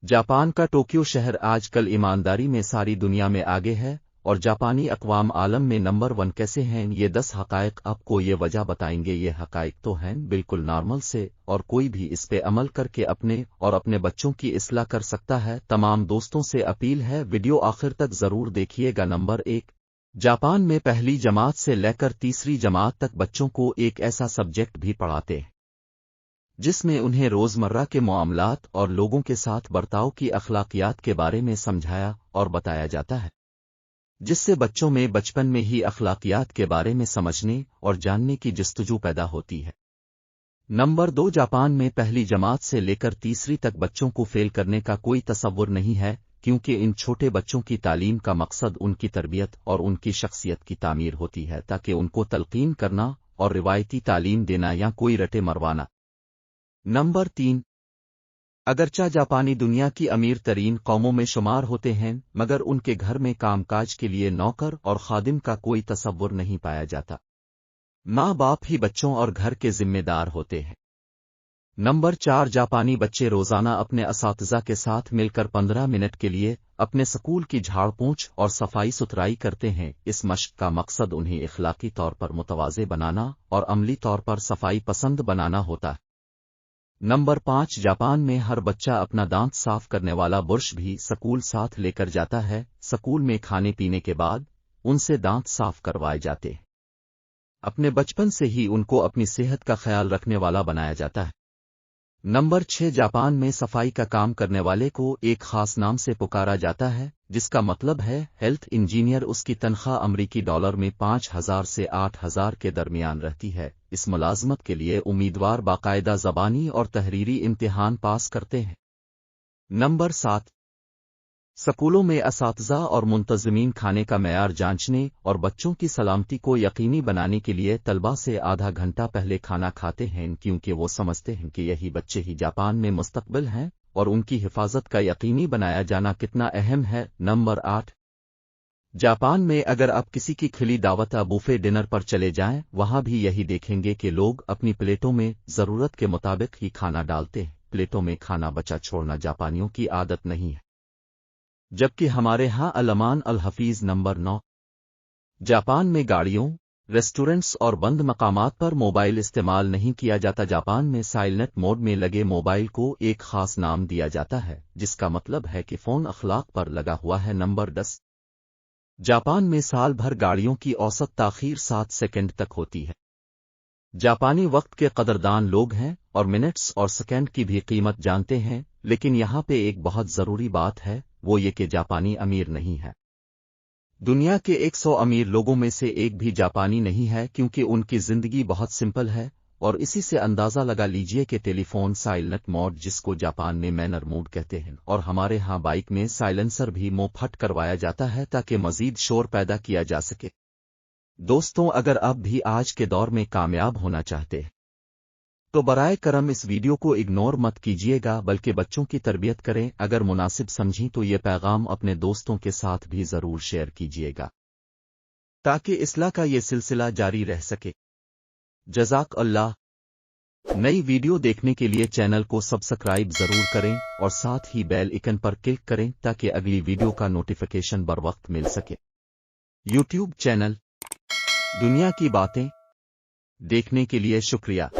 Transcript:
Japan का Tokyo शहर आजकल ईमानदारी में सारी दुनिया में आगे है और जापानी अक़वाम आलम में नंबर 1 कैसे हैं। ये 10 हक़ाइक़ आपको ये वजह बताएंगे। ये हक़ाइक़ तो हैं बिल्कुल नॉर्मल से और कोई भी इस पे अमल करके अपने और अपने बच्चों की इस्लाह कर सकता है। तमाम दोस्तों से अपील है, वीडियो आखिर तक जरूर देखिएगा। नंबर 1, जापान में पहली जमात से लेकर तीसरी जमात तक बच्चों को एक ऐसा सब्जेक्ट भी पढ़ाते हैं जिसमें उन्हें रोजमर्रा के मामलात और लोगों के साथ बर्ताव की अखलाकियात के बारे में समझाया और बताया जाता है, जिससे बच्चों में बचपन में ही अखलाकियात के बारे में समझने और जानने की जस्तजू पैदा होती है। नंबर 2, जापान में पहली जमात से लेकर तीसरी तक बच्चों को फेल करने का कोई तसव्वुर नहीं है, क्योंकि इन छोटे बच्चों की तालीम का मकसद उनकी तरबियत और उनकी शख्सियत की तामीर होती है, ताकि उनको तलकीन करना और रिवायती तालीम देना या कोई रटे मरवाना। नंबर 3, अगरचा जापानी दुनिया की अमीर तरीन कौमों में शुमार होते हैं, मगर उनके घर में कामकाज के लिए नौकर और खादिम का कोई तसव्वुर नहीं पाया जाता। माँ बाप ही बच्चों और घर के जिम्मेदार होते हैं। नंबर 4, जापानी बच्चे रोजाना अपने असातिज़ा के साथ मिलकर 15 मिनट के लिए अपने स्कूल की झाड़ पोंछ और सफाई सुथराई करते हैं। इस मश्क का मकसद उन्हें इखलाकी तौर पर मुतवाज़े बनाना और अमली तौर पर सफाई पसंद बनाना होता है। नंबर 5, जापान में हर बच्चा अपना दांत साफ करने वाला बुरश भी स्कूल साथ लेकर जाता है। स्कूल में खाने पीने के बाद उनसे दांत साफ करवाए जाते हैं। अपने बचपन से ही उनको अपनी सेहत का ख्याल रखने वाला बनाया जाता है। नंबर 6, जापान में सफाई का काम करने वाले को एक खास नाम से पुकारा जाता है, जिसका मतलब है हेल्थ इंजीनियर। उसकी तनख्वाह अमरीकी डॉलर में 5,000 से 8,000 के दरमियान रहती है। इस मुलाजमत के लिए उम्मीदवार बाकायदा ज़बानी और तहरीरी इम्तिहान पास करते हैं। नंबर 7, स्कूलों में असातिज़ा और मुंतज़मीन खाने का मेयार जांचने और बच्चों की सलामती को यकीनी बनाने के लिए तलबा से आधा घंटा पहले खाना खाते हैं, क्योंकि वो समझते हैं कि यही बच्चे ही जापान में मुस्तकबिल हैं और उनकी हिफाजत का यकीनी बनाया जाना कितना अहम है। नंबर 8, जापान में अगर आप किसी की खुली दावत या बुफे डिनर पर चले जाएं, वहां भी यही देखेंगे कि लोग अपनी प्लेटों में जरूरत के मुताबिक ही खाना डालते हैं। प्लेटों में खाना बचा छोड़ना जापानियों की आदत नहीं है, जबकि हमारे यहाँ अल-अमान अल-हफीज। नंबर 9, जापान में गाड़ियों, रेस्टोरेंट्स और बंद मकामात पर मोबाइल इस्तेमाल नहीं किया जाता। जापान में साइलेंट मोड में लगे मोबाइल को एक खास नाम दिया जाता है, जिसका मतलब है कि फोन अखलाक पर लगा हुआ है। नंबर 10, जापान में साल भर गाड़ियों की औसत ताखीर 7 सेकंड तक होती है। जापानी वक्त के कदरदान लोग हैं और मिनट्स और सेकंड की भी कीमत जानते हैं, लेकिन यहाँ पे एक बहुत जरूरी बात है, वो ये कि जापानी अमीर नहीं है। दुनिया के 100 अमीर लोगों में से एक भी जापानी नहीं है, क्योंकि उनकी जिंदगी बहुत सिंपल है। और इसी से अंदाजा लगा लीजिए कि टेलीफोन साइलेंट मोड, जिसको जापान में मैनर मोड कहते हैं, और हमारे यहाँ बाइक में साइलेंसर भी मुंह-फट करवाया जाता है ताकि मजीद शोर पैदा किया जा सके। दोस्तों, अगर आप भी आज के दौर में कामयाब होना चाहते हैं तो बराए करम इस वीडियो को इग्नोर मत कीजिएगा, बल्कि बच्चों की तरबियत करें। अगर मुनासिब समझी तो ये पैगाम अपने दोस्तों के साथ भी जरूर शेयर कीजिएगा, ताकि इस्लाह का ये सिलसिला जारी रह सके। जज़ाक अल्लाह। नई वीडियो देखने के लिए चैनल को सब्सक्राइब जरूर करें और साथ ही बेल आइकन पर क्लिक करें, ताकि अगली वीडियो का नोटिफिकेशन बर वक्त मिल सके। यूट्यूब चैनल दुनिया की बातें देखने के लिए शुक्रिया।